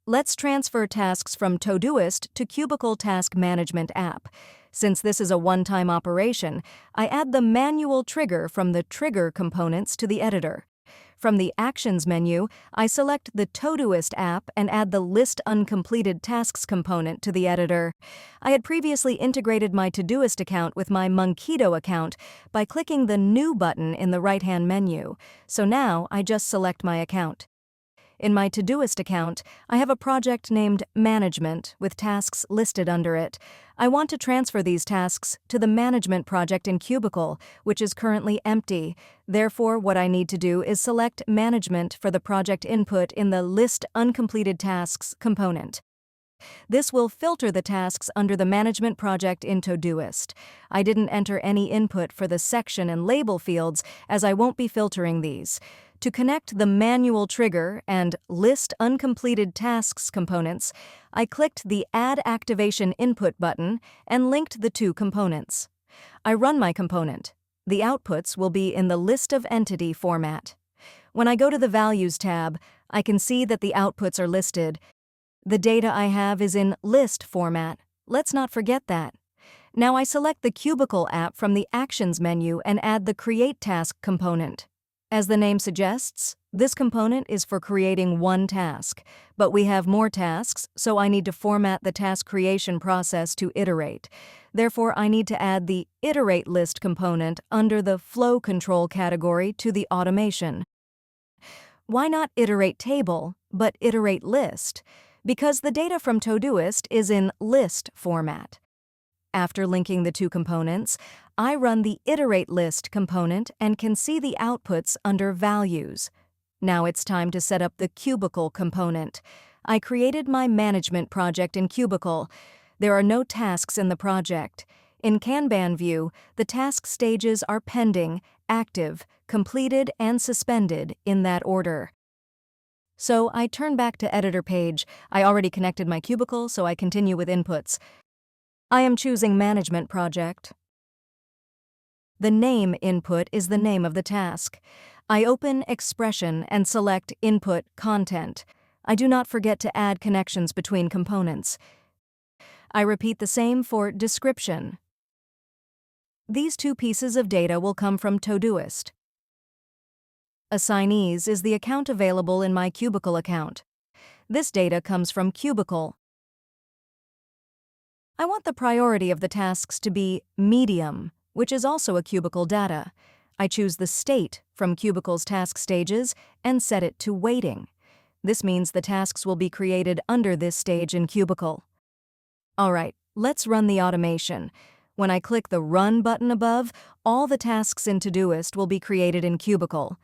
Let's transfer tasks from Todoist to Cubicl Task Management app. Since this is a one-time operation, I add the manual trigger from the trigger components to the editor. From the Actions menu, I select the Todoist app and add the List Uncompleted Tasks component to the editor. I had previously integrated my Todoist account with my Monkedo account by clicking the New button in the right-hand menu, so now I just select my account. In my Todoist account, I have a project named Management with tasks listed under it. I want to transfer these tasks to the Management project in Cubicl, which is currently empty. Therefore, what I need to do is select Management for the project input in the List Uncompleted Tasks component. This will filter the tasks under the Management project in Todoist. I didn't enter any input for the section and label fields as I won't be filtering these. To connect the manual trigger and List Uncompleted Tasks components, I clicked the Add Activation Input button and linked the two components. I run my component. The outputs will be in the List of Entity format. When I go to the Values tab, I can see that the outputs are listed. The data I have is in list format. Let's not forget that. Now I select the Cubicl app from the Actions menu and add the Create Task component. As the name suggests, this component is for creating one task, but we have more tasks, so I need to format the task creation process to iterate. Therefore, I need to add the Iterate List component under the Flow Control category to the automation. Why not Iterate Table, but Iterate List? Because the data from Todoist is in list format. After linking the two components, I run the Iterate List component and can see the outputs under Values. Now it's time to set up the Cubicl component. I created my Management project in Cubicl. There are no tasks in the project. In Kanban view, the task stages are pending, active, completed, and suspended in that order. So I turn back to Editor page. I already connected my Cubicl, so I continue with inputs. I am choosing Management project. The name input is the name of the task. I open Expression and select Input Content. I do not forget to add connections between components. I repeat the same for Description. These two pieces of data will come from Todoist. Assignees is the account available in my Cubicl account. This data comes from Cubicl. I want the priority of the tasks to be medium, which is also a Cubicl data. I choose the state from Cubicl's task stages and set it to waiting. This means the tasks will be created under this stage in Cubicl. Alright, let's run the automation. When I click the Run button above, all the tasks in Todoist will be created in Cubicl.